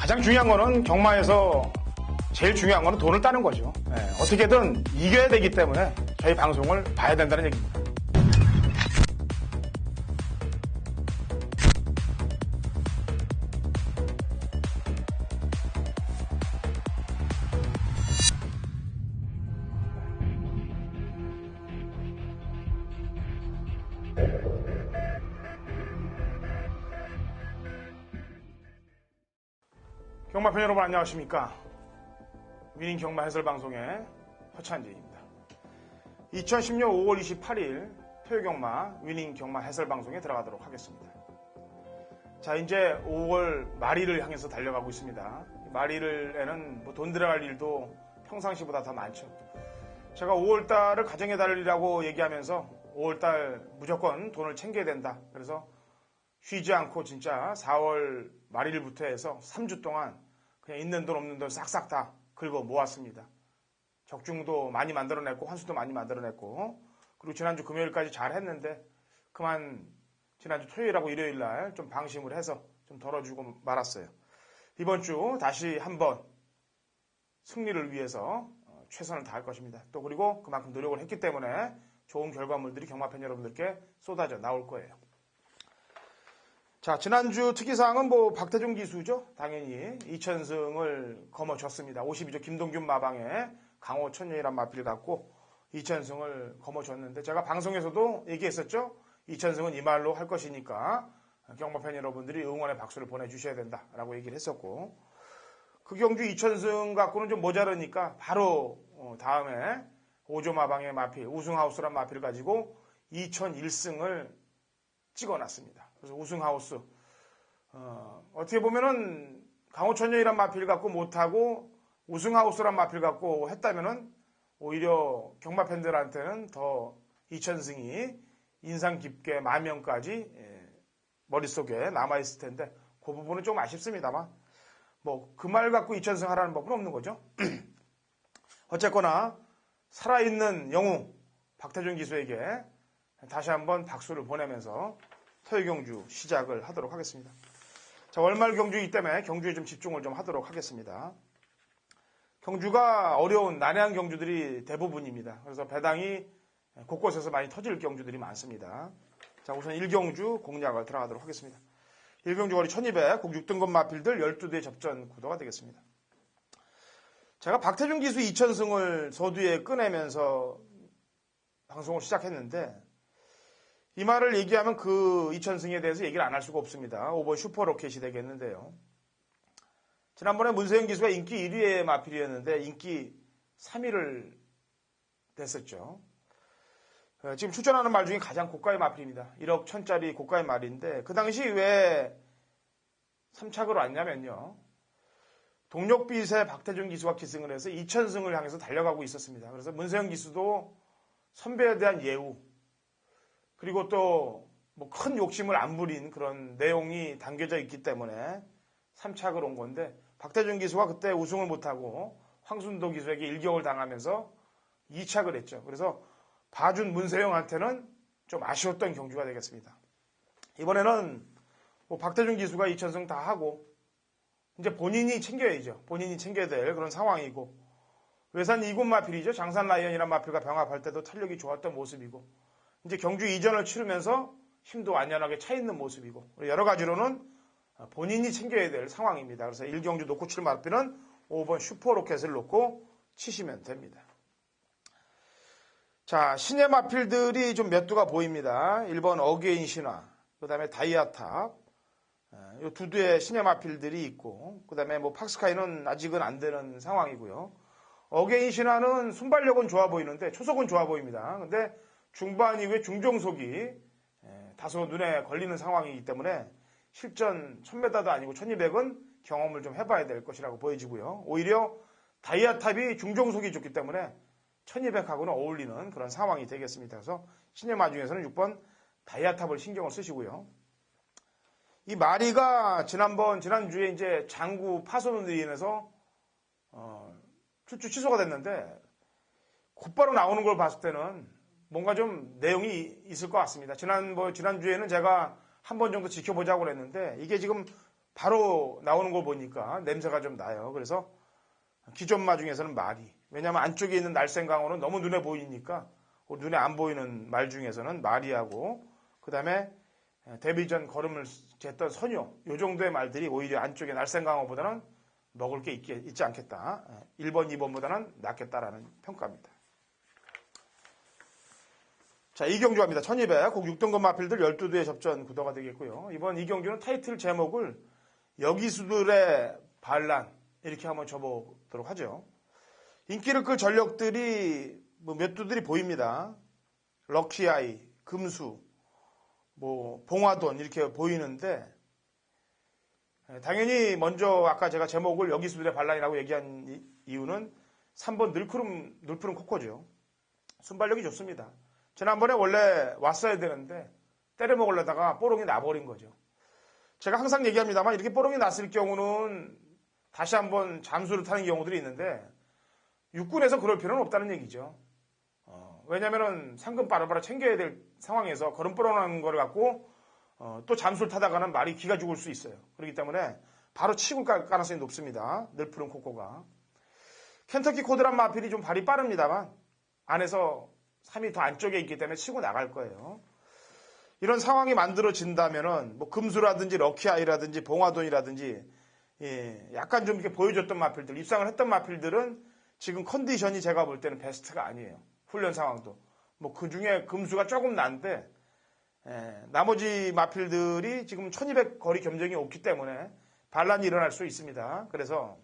가장 중요한 거는 경마에서 제일 중요한 거는 돈을 따는 거죠. 어떻게든 이겨야 되기 때문에 저희 방송을 봐야 된다는 얘기입니다. 경마팬 여러분 안녕하십니까? 위닝 경마 해설 방송의 허찬재입니다. 2010년 5월 28일 토요경마 위닝 경마 해설 방송에 들어가도록 하겠습니다. 자, 이제 5월 말일을 향해서 달려가고 있습니다. 말일에는 뭐 돈 들어갈 일도 평상시보다 더 많죠. 제가 5월달을 가정의 달이라고 얘기하면서 5월달 무조건 돈을 챙겨야 된다. 그래서 쉬지 않고 진짜 4월 말일부터 해서 3주 동안 그냥 있는 돈 없는 돈 싹싹 다 긁어 모았습니다. 적중도 많이 만들어냈고 환수도 많이 만들어냈고 그리고 지난주 금요일까지 잘 했는데 그만 지난주 토요일하고 일요일날 좀 방심을 해서 좀 덜어주고 말았어요. 이번 주 다시 한번 승리를 위해서 최선을 다할 것입니다. 또 그리고 그만큼 노력을 했기 때문에 좋은 결과물들이 경마팬 여러분들께 쏟아져 나올 거예요. 자, 지난주 특이사항은 뭐 박태종 기수죠. 당연히 2천승을 거머쥐었습니다. 52조 김동균 마방에 강호 천년이란 마필 갖고 2천승을 거머쥐었는데 제가 방송에서도 얘기했었죠. 2천승은 이 말로 할 것이니까 경마팬 여러분들이 응원의 박수를 보내주셔야 된다라고 얘기를 했었고 그 경주 2천승 갖고는 좀 모자르니까 바로 다음에 5조 마방의 마필 우승하우스란 마필을 가지고 2001승을 찍어놨습니다. 그래서 우승하우스 어떻게 보면은 강호천년이란 마필 갖고 못하고 우승하우스란 마필 갖고 했다면은 오히려 경마 팬들한테는 더 2천승이 인상 깊게 만명까지 머릿속에 남아있을 텐데 그 부분은 좀 아쉽습니다만 뭐 그 말 갖고 2천승 하라는 법은 없는 거죠. 어쨌거나 살아있는 영웅 박태종 기수에게 다시 한번 박수를 보내면서 토요경주 시작을 하도록 하겠습니다. 자, 월말 경주이기 때문에 경주에 좀 집중을 좀 하도록 하겠습니다. 경주가 어려운 난해한 경주들이 대부분입니다. 그래서 배당이 곳곳에서 많이 터질 경주들이 많습니다. 자, 우선 1경주 공략을 들어가도록 하겠습니다. 1경주 거리 1200, 국 6등급 마필들 12대 접전 구도가 되겠습니다. 제가 박태종 기수 2천승을 서두에 꺼내면서 방송을 시작했는데 이 말을 얘기하면 그 2천승에 대해서 얘기를 안 할 수가 없습니다. 5번 슈퍼로켓이 되겠는데요. 지난번에 문세영 기수가 인기 1위의 마필이었는데 인기 3위를 됐었죠. 지금 출전하는 말 중에 가장 고가의 마필입니다. 1억 1,000짜리 고가의 말인데 그 당시 왜 3착으로 왔냐면요. 동력빛의 박태종 기수가 기승을 해서 2천승을 향해서 달려가고 있었습니다. 그래서 문세영 기수도 선배에 대한 예우 그리고 또 뭐 큰 욕심을 안 부린 그런 내용이 담겨져 있기 때문에 3착을 온 건데 박태종 기수가 그때 우승을 못하고 황순도 기수에게 일격을 당하면서 2착을 했죠. 그래서 봐준 문세영한테는 좀 아쉬웠던 경주가 되겠습니다. 이번에는 뭐 박태종 기수가 2천승 다 하고 이제 본인이 챙겨야죠. 본인이 챙겨야 될 그런 상황이고 외산 2군 마필이죠. 장산 라이언이란 마필과 병합할 때도 탄력이 좋았던 모습이고 이제 경주 이전을 치르면서 힘도 완연하게 차 있는 모습이고 여러 가지로는 본인이 챙겨야 될 상황입니다. 그래서 1경주 놓고 칠 마필은 5번 슈퍼로켓을 놓고 치시면 됩니다. 자, 신예 마필들이 좀 몇 두가 보입니다. 1번 어게인 신화, 그 다음에 다이아탑, 이 두 두의 신예 마필들이 있고, 그 다음에 뭐 팍스카이는 아직은 안 되는 상황이고요. 어게인 신화는 순발력은 좋아 보이는데 초속은 좋아 보입니다. 근데 중반 이후에 중종속이 다소 눈에 걸리는 상황이기 때문에 실전 1000m도 아니고 1200은 경험을 좀 해봐야 될 것이라고 보여지고요. 오히려 다이아탑이 중종속이 좋기 때문에 1200하고는 어울리는 그런 상황이 되겠습니다. 그래서 신예마 중에서는 6번 다이아탑을 신경을 쓰시고요. 이 마리가 지난주에 이제 장구 파손으로 인해서 출주 취소가 됐는데 곧바로 나오는 걸 봤을 때는 뭔가 좀 내용이 있을 것 같습니다. 지난주에는 제가 한 번 정도 지켜보자고 그랬는데 이게 지금 바로 나오는 걸 보니까 냄새가 좀 나요. 그래서 기존마 중에서는 마리. 왜냐하면 안쪽에 있는 날쌘강어는 너무 눈에 보이니까 눈에 안 보이는 말 중에서는 마리하고 그 다음에 데뷔 전 걸음을 쟀던 선요. 이 정도의 말들이 오히려 안쪽에 날쌘강어보다는 먹을 게 있지 않겠다. 1번, 2번보다는 낫겠다라는 평가입니다. 자, 이경주 갑니다. 1200, 곡 6등급 마필들 12두의 접전 구도가 되겠고요. 이번 이경주는 타이틀 제목을 여기수들의 반란 이렇게 한번 줘보도록 하죠. 인기를 끌 전력들이 몇 두들이 보입니다. 럭키아이, 금수, 봉화돈 이렇게 보이는데 당연히 먼저 아까 제가 제목을 여기수들의 반란이라고 얘기한 이유는 3번 늘푸른 코코죠. 순발력이 좋습니다. 지난번에 원래 왔어야 되는데 때려 먹으려다가 뽀롱이 나버린 거죠. 제가 항상 얘기합니다만 이렇게 뽀롱이 났을 경우는 다시 한번 잠수를 타는 경우들이 있는데 육군에서 그럴 필요는 없다는 얘기죠. 왜냐면은 상금 바로바로 챙겨야 될 상황에서 걸음뽀롱하는 거를 갖고 또 잠수를 타다가는 말이 기가 죽을 수 있어요. 그렇기 때문에 바로 치고 갈 가능성이 높습니다. 늘푸른 코코가. 켄터키 코드란 마필이 좀 발이 빠릅니다만 안에서 3이 더 안쪽에 있기 때문에 치고 나갈 거예요. 이런 상황이 만들어진다면은 금수라든지 럭키아이라든지 봉화돈이라든지 약간 좀 이렇게 보여줬던 마필들, 입상을 했던 마필들은 지금 컨디션이 제가 볼 때는 베스트가 아니에요. 훈련 상황도. 그 중에 금수가 조금 난데 나머지 마필들이 지금 1200 거리 겸정이 없기 때문에 반란이 일어날 수 있습니다. 그래서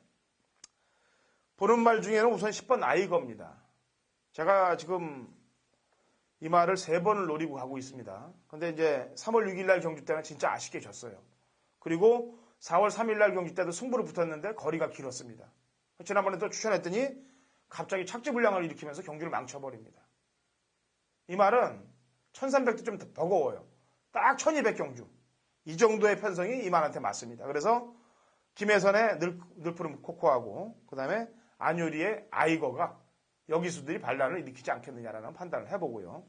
보는 말 중에는 우선 10번 아이거입니다. 제가 지금 이 말을 3번을 노리고 가고 있습니다. 근데 이제 3월 6일 날 경주 때는 진짜 아쉽게 졌어요. 그리고 4월 3일 날 경주 때도 승부를 붙었는데 거리가 길었습니다. 지난번에 또 추천했더니 갑자기 착지불량을 일으키면서 경주를 망쳐버립니다. 이 말은 1300도 좀 버거워요. 딱 1200 경주. 이 정도의 편성이 이 말한테 맞습니다. 그래서 김혜선의 늘푸른 코코하고 그 다음에 안효리의 아이거가 여기수들이 반란을 일으키지 않겠느냐라는 판단을 해보고요.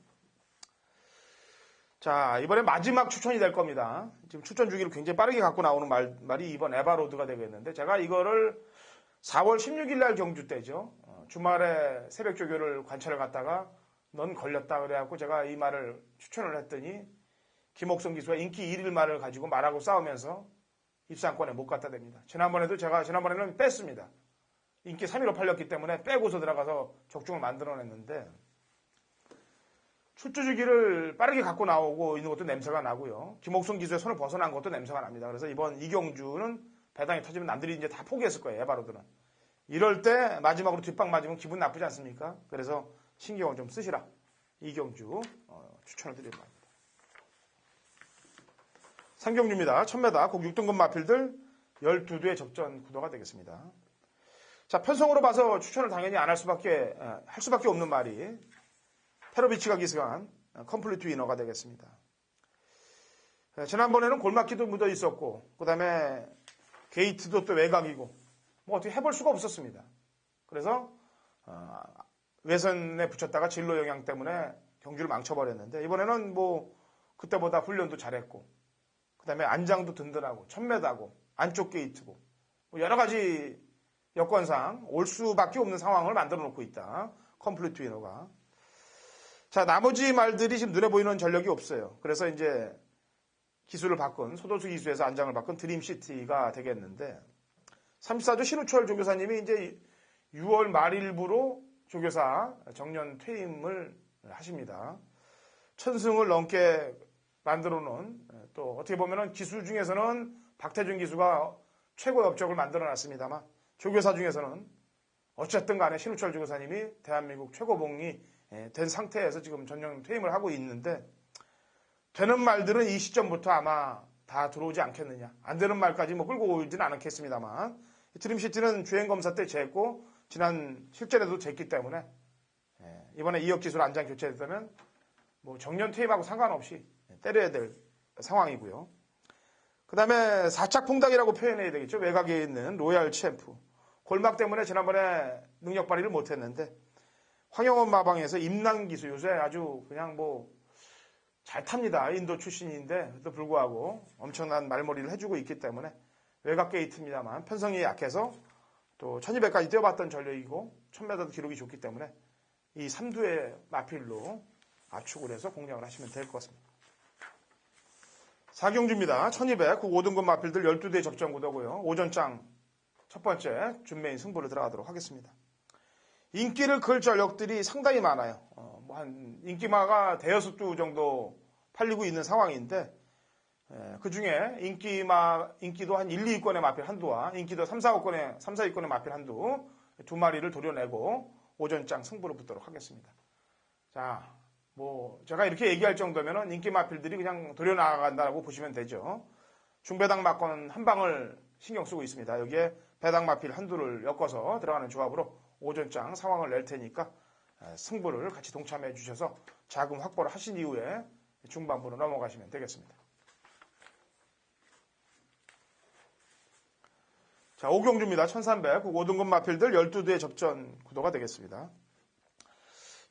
자, 이번에 마지막 추천이 될 겁니다. 지금 추천 주기를 굉장히 빠르게 갖고 나오는 말이 이번 에바로드가 되겠는데 제가 이거를 4월 16일 날 경주 때죠. 주말에 새벽 조교를 관찰을 갔다가 넌 걸렸다 그래갖고 제가 이 말을 추천을 했더니 김옥성 기수가 인기 1일 말을 가지고 말하고 싸우면서 입상권에 못 갖다 댑니다. 지난번에는 뺐습니다. 인기 3위로 팔렸기 때문에 빼고서 들어가서 적중을 만들어냈는데 출조 주기를 빠르게 갖고 나오고 있는 것도 냄새가 나고요. 김옥성 기수의 손을 벗어난 것도 냄새가 납니다. 그래서 이번 이경주는 배당이 터지면 남들이 이제 다 포기했을 거예요. 에바로드는. 이럴 때 마지막으로 뒷방 맞으면 기분 나쁘지 않습니까? 그래서 신경을 좀 쓰시라. 이경주 추천을 드립니다. 상경주입니다. 1000m 곡 6등급 마필들 12두의 접전 구도가 되겠습니다. 자, 편성으로 봐서 추천을 당연히 안 할 수밖에 없는 말이 페로비치가 기승한 컴플리트 위너가 되겠습니다. 지난번에는 골막기도 묻어 있었고 그 다음에 게이트도 또 외곽이고 어떻게 해볼 수가 없었습니다. 그래서 외선에 붙였다가 진로 영향 때문에 경주를 망쳐버렸는데 이번에는 그때보다 훈련도 잘했고 그 다음에 안장도 든든하고 1000m고 안쪽 게이트고 여러 가지 여건상 올 수밖에 없는 상황을 만들어 놓고 있다. 컴플리트 위너가. 자, 나머지 말들이 지금 눈에 보이는 전력이 없어요. 그래서 이제 기수를 바꾼 소도수 기수에서 안장을 바꾼 드림시티가 되겠는데 34조 신우철 조교사님이 이제 6월 말일부로 조교사 정년 퇴임을 하십니다. 1000승을 넘게 만들어 놓은 또 어떻게 보면은 기수 중에서는 박태준 기수가 최고의 업적을 만들어 놨습니다만 조교사 중에서는 어쨌든 간에 신우철 조교사님이 대한민국 최고봉이 된 상태에서 지금 전년 퇴임을 하고 있는데 되는 말들은 이 시점부터 아마 다 들어오지 않겠느냐. 안 되는 말까지 끌고 오지는 않겠습니다만 드림시티는 주행검사 때 쟀고 지난 실전에도 쟀기 때문에 이번에 2억 기술 안장 교체됐다면 정년 퇴임하고 상관없이 때려야 될 상황이고요. 그 다음에 사착풍당이라고 표현해야 되겠죠. 외곽에 있는 로얄 챔프. 골막 때문에 지난번에 능력 발휘를 못했는데 황영원 마방에서 임난 기수 요새 아주 그냥 잘 탑니다. 인도 출신인데 또 불구하고 엄청난 말머리를 해주고 있기 때문에 외곽 게이트입니다만 편성이 약해서 또 1200까지 뛰어봤던 전력이고 1000m도 기록이 좋기 때문에 이 3두의 마필로 압축을 해서 공략을 하시면 될 것 같습니다. 4경주입니다. 1200 5등급 마필들 12대 접전 구도고요. 오전장 첫 번째 준메인 승부를 들어가도록 하겠습니다. 인기를 끌 전력들이 상당히 많아요. 한 인기마가 대여섯 두 정도 팔리고 있는 상황인데 그 중에 인기도 한 1, 2위권의 마필 한두와 인기도 3, 4위권의 마필 한두 두 마리를 도려내고 오전장 승부를 붙도록 하겠습니다. 자, 제가 이렇게 얘기할 정도면은 인기 마필들이 그냥 도려나간다고 보시면 되죠. 중배당 마건 한 방을 신경 쓰고 있습니다. 여기에 배당 마필 한두를 엮어서 들어가는 조합으로 오전장 상황을 낼 테니까 승부를 같이 동참해 주셔서 자금 확보를 하신 이후에 중반부로 넘어가시면 되겠습니다. 자, 5경주입니다. 1300 5등급 마필들 12두의 접전 구도가 되겠습니다.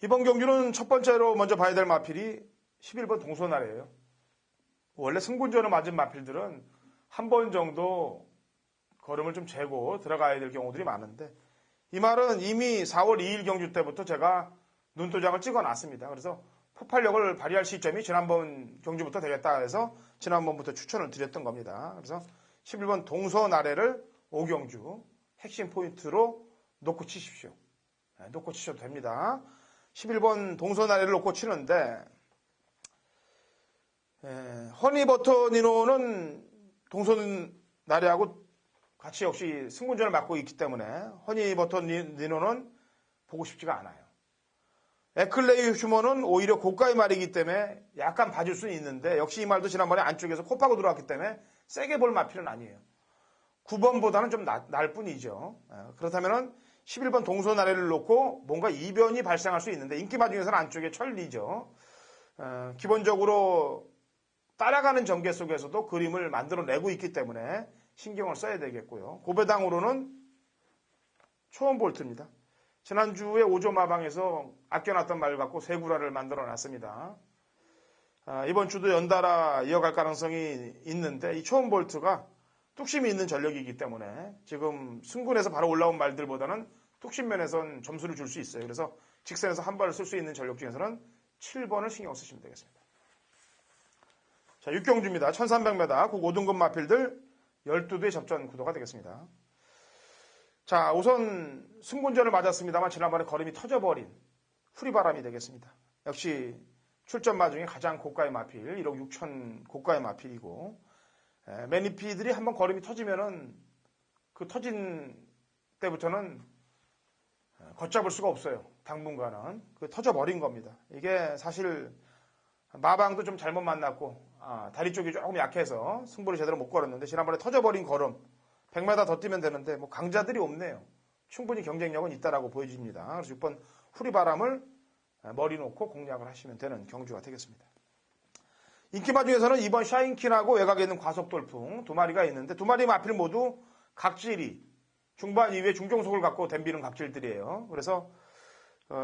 이번 경주는 첫 번째로 먼저 봐야 될 마필이 11번 동서날이에요. 원래 승군전을 맞은 마필들은 한 번 정도 걸음을 좀 재고 들어가야 될 경우들이 많은데 이 말은 이미 4월 2일 경주 때부터 제가 눈도장을 찍어놨습니다. 그래서 폭발력을 발휘할 시점이 지난번 경주부터 되겠다 해서 지난번부터 추천을 드렸던 겁니다. 그래서 11번 동서나래를 5경주 핵심 포인트로 놓고 치십시오. 놓고 치셔도 됩니다. 11번 동서나래를 놓고 치는데 허니버터 동서나래하고 같이 역시 승군전을 맡고 있기 때문에 허니버터 니노는 보고 싶지가 않아요. 에클레이 휴머는 오히려 고가의 말이기 때문에 약간 봐줄 수는 있는데 역시 이 말도 지난번에 안쪽에서 코 파고 들어왔기 때문에 세게 볼 마필은 아니에요. 9번보다는 좀 날 뿐이죠. 그렇다면 11번 동서나래를 놓고 뭔가 이변이 발생할 수 있는데 인기마 중에서는 안쪽에 천리죠. 기본적으로 따라가는 전개 속에서도 그림을 만들어내고 있기 때문에 신경을 써야 되겠고요. 고배당으로는 초원볼트입니다. 지난주에 오조마방에서 아껴놨던 말 갖고 세 구라를 만들어놨습니다. 이번 주도 연달아 이어갈 가능성이 있는데 이 초원볼트가 뚝심이 있는 전력이기 때문에 지금 승군에서 바로 올라온 말들보다는 뚝심면에선 점수를 줄 수 있어요. 그래서 직선에서 한 발을 쓸 수 있는 전력 중에서는 7번을 신경 쓰시면 되겠습니다. 자, 6경주입니다. 1300m 5등급 마필들 12대 접전 구도가 되겠습니다. 자, 우선 승군전을 맞았습니다만 지난번에 걸음이 터져버린 후리바람이 되겠습니다. 역시 출전마 중에 가장 고가의 마필 1억 6천 고가의 마필이고 매니피들이 한번 걸음이 터지면은 그 터진 때부터는 걷잡을 수가 없어요. 당분간은 그 터져버린 겁니다. 이게 사실 마방도 좀 잘못 만났고 다리 쪽이 조금 약해서 승부를 제대로 못 걸었는데 지난번에 터져버린 걸음 100m 더 뛰면 되는데 강자들이 없네요. 충분히 경쟁력은 있다라고 보여집니다. 그래서 6번 후리바람을 머리 놓고 공략을 하시면 되는 경주가 되겠습니다. 인기마 중에서는 2번 샤인킨하고 외곽에 있는 과속돌풍 두 마리가 있는데 두 마리 마필 모두 각질이 중반 이후에 중종속을 갖고 덤비는 각질들이에요. 그래서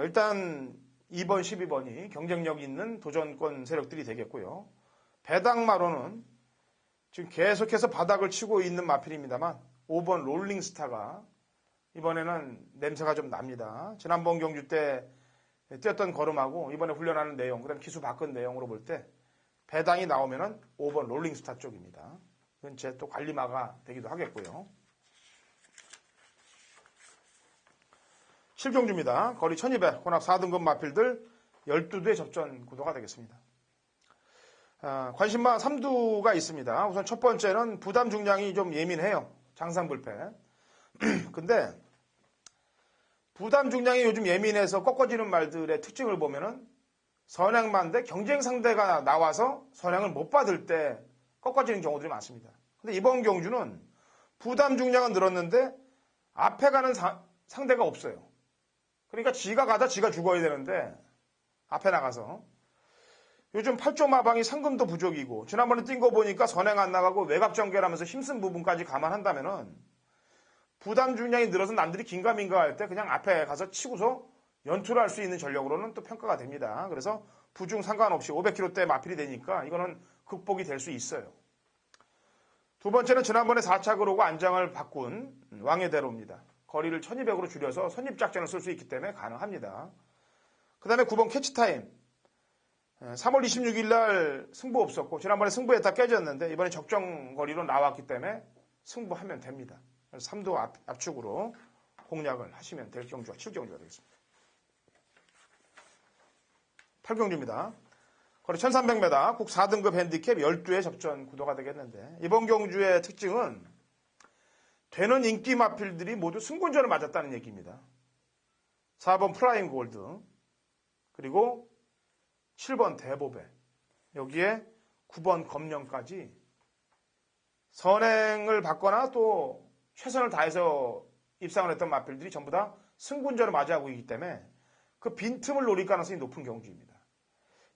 일단 2번, 12번이 경쟁력 있는 도전권 세력들이 되겠고요. 배당마로는 지금 계속해서 바닥을 치고 있는 마필입니다만 5번 롤링스타가 이번에는 냄새가 좀 납니다. 지난번 경주 때 뛰었던 걸음하고 이번에 훈련하는 내용, 그다음 기수 바꾼 내용으로 볼 때 배당이 나오면은 5번 롤링스타 쪽입니다. 이건 제 또 관리마가 되기도 하겠고요. 7경주입니다. 거리 1200, 혼합 4등급 마필들 12대 접전 구도가 되겠습니다. 관심마 3두가 있습니다. 우선 첫 번째는 부담 중량이 좀 예민해요. 장상불패. 근데 부담 중량이 요즘 예민해서 꺾어지는 말들의 특징을 보면은 선행만데 경쟁 상대가 나와서 선행을 못 받을 때 꺾어지는 경우들이 많습니다. 근데 이번 경주는 부담 중량은 늘었는데 앞에 가는 상대가 없어요. 그러니까 지가 가다 지가 죽어야 되는데 앞에 나가서 요즘 8조 마방이 상금도 부족이고 지난번에 뛴 거 보니까 선행 안 나가고 외곽 전개하면서 힘쓴 부분까지 감안한다면은 부담 중량이 늘어서 남들이 긴가민가 할 때 그냥 앞에 가서 치고서 연투를 할 수 있는 전력으로는 또 평가가 됩니다. 그래서 부중 상관없이 500km대 마필이 되니까 이거는 극복이 될 수 있어요. 두 번째는 지난번에 4차 그로고 안장을 바꾼 왕의 대로입니다. 거리를 1200으로 줄여서 선입작전을 쓸 수 있기 때문에 가능합니다. 그 다음에 9번 캐치타임. 3월 26일 날 승부 없었고 지난번에 승부했다 깨졌는데 이번에 적정 거리로 나왔기 때문에 승부하면 됩니다. 3도 압축으로 공략을 하시면 될 경주가 7경주가 되겠습니다. 8경주입니다. 거리 1300m, 국 4등급 핸디캡 12의 접전 구도가 되겠는데 이번 경주의 특징은 되는 인기 마필들이 모두 승군전을 맞았다는 얘기입니다. 4번 플라잉 골드, 그리고 7번 대보배, 여기에 9번 검령까지 선행을 받거나 또 최선을 다해서 입상을 했던 마필들이 전부 다 승군전을 맞이하고 있기 때문에 그 빈틈을 노릴 가능성이 높은 경주입니다.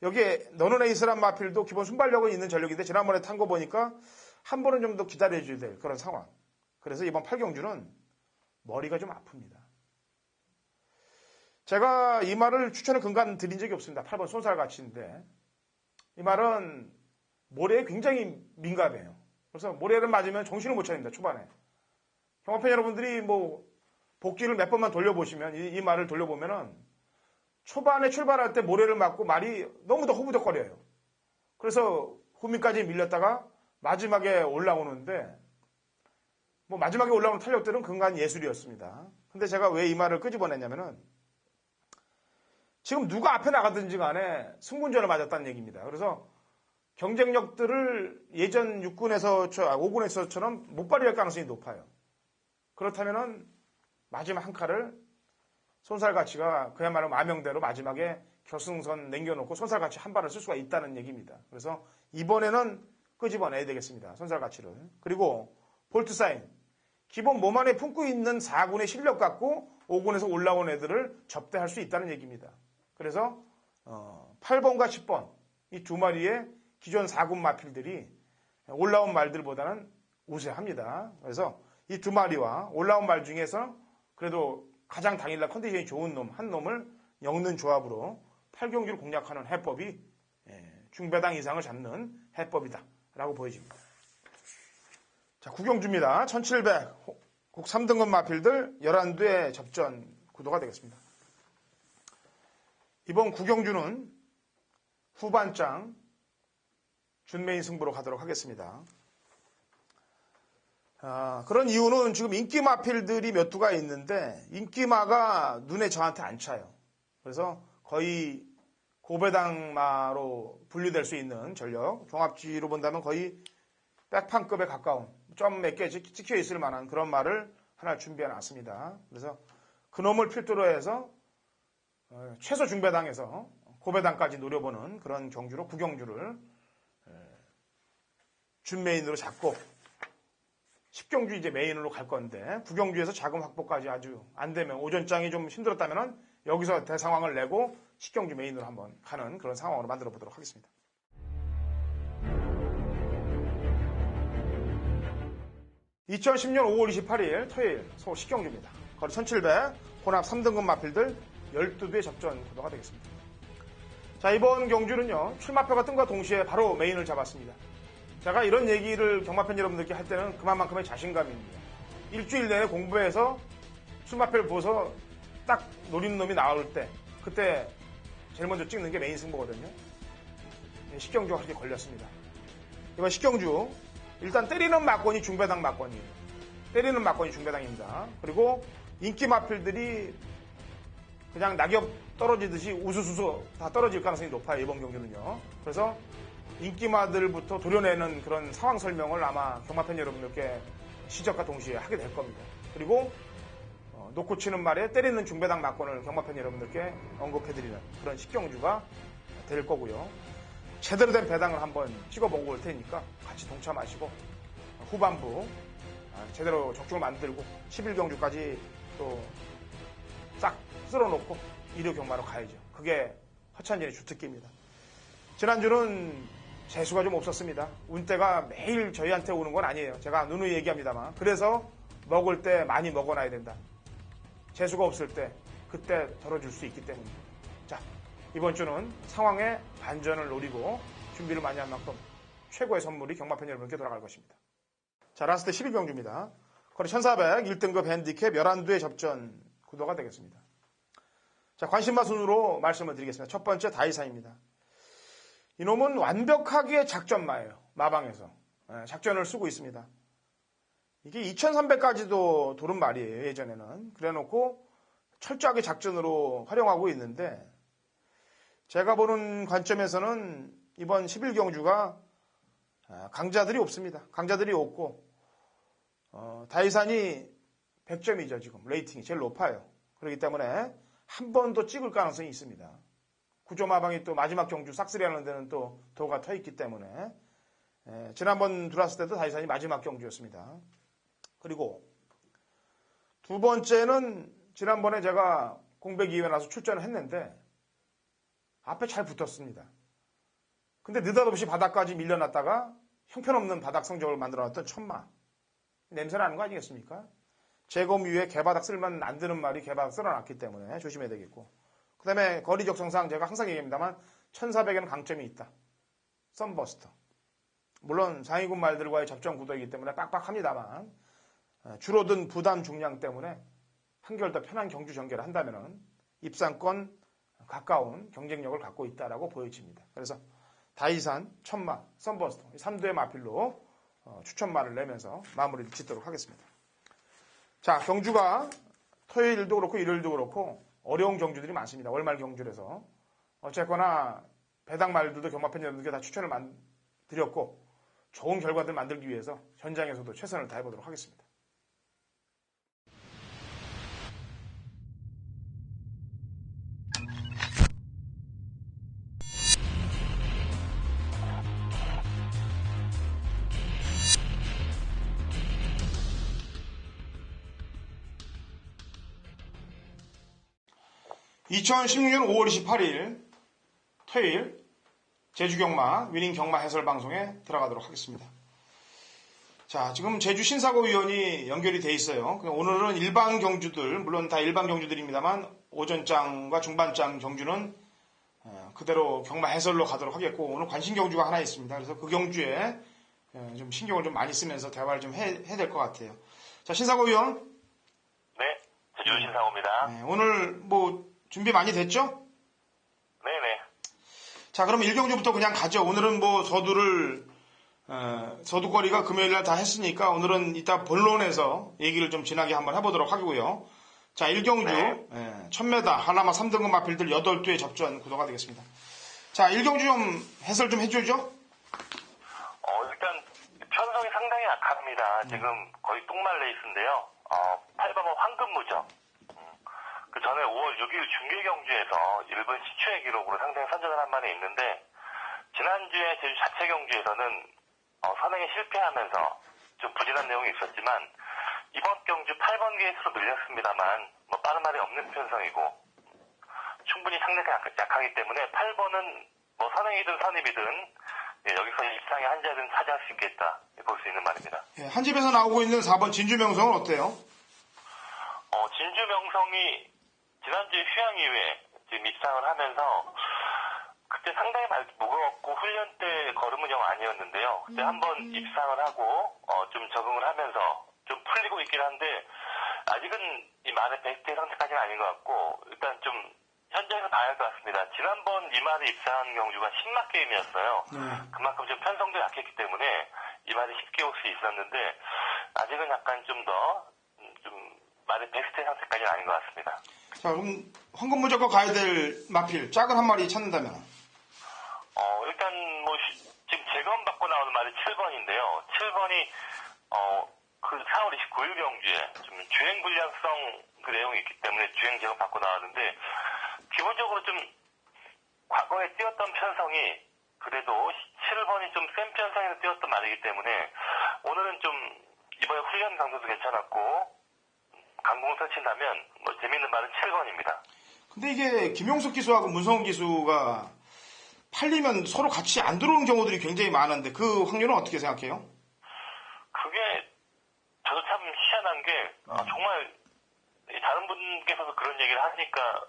여기에 너는 에이스란 마필도 기본 순발력은 있는 전력인데 지난번에 탄 거 보니까 한 번은 좀 더 기다려줘야 될 그런 상황. 그래서 이번 8경주는 머리가 좀 아픕니다. 제가 이 말을 추천의 근간 드린 적이 없습니다. 8번 손살같이인데 이 말은 모래에 굉장히 민감해요. 그래서 모래를 맞으면 정신을 못 차립니다. 초반에. 경마팬 여러분들이 뭐 복귀를 몇 번만 돌려보시면 이 말을 돌려보면은 초반에 출발할 때 모래를 맞고 말이 너무 더 허우적거려요. 그래서 후미까지 밀렸다가 마지막에 올라오는데 뭐 마지막에 올라오는 탄력들은 근간 예술이었습니다. 근데 제가 왜 이 말을 끄집어냈냐면은 지금 누가 앞에 나가든지 간에 승군전을 맞았다는 얘기입니다. 그래서 경쟁력들을 예전 5군에서처럼 못 발휘할 가능성이 높아요. 그렇다면은 마지막 한 칼을 손살같이가 그야말로 마명대로 마지막에 결승선 남겨놓고 손살같이 한 발을 쓸 수가 있다는 얘기입니다. 그래서 이번에는 끄집어내야 되겠습니다. 손살같이를. 그리고 볼트사인. 기본 몸 안에 품고 있는 4군의 실력 갖고 5군에서 올라온 애들을 접대할 수 있다는 얘기입니다. 그래서 8번과 10번 이 두 마리의 기존 4군 마필들이 올라온 말들보다는 우세합니다. 그래서 이 두 마리와 올라온 말 중에서 그래도 가장 당일날 컨디션이 좋은 놈, 한 놈을 엮는 조합으로 8경주를 공략하는 해법이 중배당 이상을 잡는 해법이다라고 보여집니다. 자, 9경주입니다. 1700, 국 3등급 마필들 11대 접전 구도가 되겠습니다. 이번 9경주는 후반장 준메인 승부로 가도록 하겠습니다. 그런 이유는 지금 인기마필들이 몇 두가 있는데 인기마가 눈에 저한테 안 차요. 그래서 거의 고배당마로 분류될 수 있는 전력, 종합지로 본다면 거의 백판급에 가까운 점 몇 개 찍혀 있을 만한 그런 말을 하나 준비해 놨습니다. 그래서 그놈을 필두로 해서 최소 중배당에서 고배당까지 노려보는 그런 경주로 9경주를 준메인으로 잡고 10경주 이제 메인으로 갈 건데 9경주에서 자금 확보까지 아주 안 되면 오전장이 좀 힘들었다면 여기서 대상황을 내고 10경주 메인으로 한번 가는 그런 상황으로 만들어 보도록 하겠습니다. (2010년 5월 28일) 토요일 서울 10경주입니다. 거리 1700, 혼합 3등급 마필들 12대 접전 구도가 되겠습니다. 자, 이번 경주는요 출마표가 뜬과 동시에 바로 메인을 잡았습니다. 제가 이런 얘기를 경마팬 여러분들께 할 때는 그만큼의 자신감입니다. 일주일 내내 공부해서 출마표를 보고서 딱 노리는 놈이 나올 때 그때 제일 먼저 찍는 게 메인 승부거든요. 10경주가 그렇게 걸렸습니다. 이번 10경주 일단 때리는 막권이 중배당 막권이에요. 때리는 막권이 중배당입니다. 그리고 인기 마필들이 그냥 낙엽 떨어지듯이 우수수수 다 떨어질 가능성이 높아요. 이번 경주는요. 그래서 인기마들부터 도려내는 그런 상황 설명을 아마 경마팬 여러분들께 시작과 동시에 하게 될 겁니다. 그리고 놓고 치는 말에 때리는 중배당 막권을 경마팬 여러분들께 언급해드리는 그런 10경주가 될 거고요. 제대로 된 배당을 한번 찍어보고 올 테니까 같이 동참하시고 후반부 제대로 적중을 만들고 11경주까지 또 싹 쓸어놓고 1호 경마로 가야죠. 그게 허찬진의 주특기입니다. 지난주는 재수가 좀 없었습니다. 운대가 매일 저희한테 오는 건 아니에요. 제가 누누이 얘기합니다만. 그래서 먹을 때 많이 먹어놔야 된다. 재수가 없을 때 그때 덜어줄 수 있기 때문입니다. 자, 이번 주는 상황의 반전을 노리고 준비를 많이 한 만큼 최고의 선물이 경마팬 여러분께 돌아갈 것입니다. 자, 라스트 12경주입니다. 거리 1400, 1등급 핸디캡 11두의 접전 구도가 되겠습니다. 자, 관심마 순으로 말씀을 드리겠습니다. 첫 번째 다이사입니다. 이놈은 완벽하게 작전마예요. 마방에서. 작전을 쓰고 있습니다. 이게 2300까지도 도른 말이에요. 예전에는. 그래놓고 철저하게 작전으로 활용하고 있는데 제가 보는 관점에서는 이번 11경주가 강자들이 없습니다. 강자들이 없고 다이산이 100점이죠. 지금 레이팅이 제일 높아요. 그렇기 때문에 한 번 더 찍을 가능성이 있습니다. 구조마방이 또 마지막 경주 싹쓸이 하는 데는 또 도가 터 있기 때문에 지난번 들어왔을 때도 다이산이 마지막 경주였습니다. 그리고 두 번째는 지난번에 제가 공백 이후에 나서 출전을 했는데 앞에 잘 붙었습니다. 근데 느닷없이 바닥까지 밀려났다가 형편없는 바닥 성적을 만들어놨던 천마. 냄새 나는 거 아니겠습니까? 제검 위에 개바닥 쓸면 안 되는 말이 개바닥 쓸어놨기 때문에 조심해야 되겠고. 그 다음에 거리 적성상 제가 항상 얘기합니다만 1400에는 강점이 있다. 썬버스터. 물론 상위군 말들과의 접전 구도이기 때문에 빡빡합니다만 줄어든 부담 중량 때문에 한결 더 편한 경주 전개를 한다면 입상권 가까운 경쟁력을 갖고 있다라고 보여집니다. 그래서 다이산, 천마, 썬버스터 3두의 마필로 추천말을 내면서 마무리를 짓도록 하겠습니다. 자, 경주가 토요일도 그렇고 일요일도 그렇고 어려운 경주들이 많습니다. 월말 경주라서 어쨌거나 배당 말들도 경마팬 여러분들께 다 추천을 드렸고 좋은 결과들 만들기 위해서 현장에서도 최선을 다해보도록 하겠습니다. (2016년 5월 28일) 토요일 제주경마 위닝 경마 해설 방송에 들어가도록 하겠습니다. 자, 지금 제주 신사고 위원이 연결이 돼 있어요. 오늘은 일반 경주들, 물론 다 일반 경주들입니다만 오전장 중반장 경주는 그대로 경마 해설로 가도록 하겠고 오늘 관심 경주가 하나 있습니다. 그래서 그 경주에 좀 신경을 좀 많이 쓰면서 대화를 좀 해야 될 것 같아요. 자, 신사고 위원. 네, 제주 신사고입니다. 네, 오늘 뭐 준비 많이 됐죠? 네네. 자, 그럼 1경주부터 그냥 가죠. 오늘은 뭐 서두거리가 금요일날 다 했으니까 오늘은 이따 본론에서 얘기를 좀 진하게 한번 해보도록 하고요. 자, 1경주 네. 1000m 하나마 3등급 마필들 8두의 접전 구도가 되겠습니다. 자, 1경주 좀 해설 좀 해주죠. 일단 편성이 상당히 약합니다. 지금 거의 똥말 레이스인데요. 8번은 황금무적. 그 전에 5월 6일 중계경주에서 1분 10초의 기록으로 상당히 선전을 한 바는 있는데 지난주에 제주 자체 경주에서는 선행에 실패하면서 좀 부진한 내용이 있었지만 이번 경주 8번 게이트로 밀렸습니다만 뭐 빠른 말이 없는 편성이고 충분히 상대가 약하기 때문에 8번은 뭐 선행이든 선입이든 여기서 입상의 한 자리는 차지할 수 있겠다 볼 수 있는 말입니다. 예, 한 집에서 나오고 있는 4번 진주명성은 어때요? 진주명성이 지난주에 휴양 이후에 지금 입상을 하면서 그때 상당히 무거웠고 훈련 때 걸음은 영 아니었는데요. 그때 한번 입상을 하고 좀 적응을 하면서 좀 풀리고 있긴 한데 아직은 이 말의 베스트의 상태까지는 아닌 것 같고 일단 좀 현장에서 봐야 할 것 같습니다. 지난번 이 말에 입상한 경주가 10막 게임이었어요. 그만큼 좀 편성도 약했기 때문에 이 말이 쉽게 올 수 있었는데 아직은 약간 좀 더 말의 베스트의 상태까지는 아닌 것 같습니다. 자, 그럼 황금 무조건 가야 될 마필 작은 한 마리 찾는다면? 일단 뭐 지금 재검 받고 나오는 말이 7번인데요. 7번이 그 4월 29일 경주에 좀 주행 불량성 그 내용이 있기 때문에 주행 재검 받고 나왔는데 기본적으로 좀 과거에 뛰었던 편성이 그래도 7번이 좀 센 편성에서 뛰었던 말이기 때문에 오늘은 좀 이번에 훈련 강도도 괜찮았고 강공 설친다면 뭐 재밌는 말은 7번입니다. 근데 이게 김용석 기수하고 문성훈 기수가 팔리면 서로 같이 안 들어오는 경우들이 굉장히 많은데 그 확률은 어떻게 생각해요? 그게 저도 참 희한한 게 정말 다른 분께서도 그런 얘기를 하니까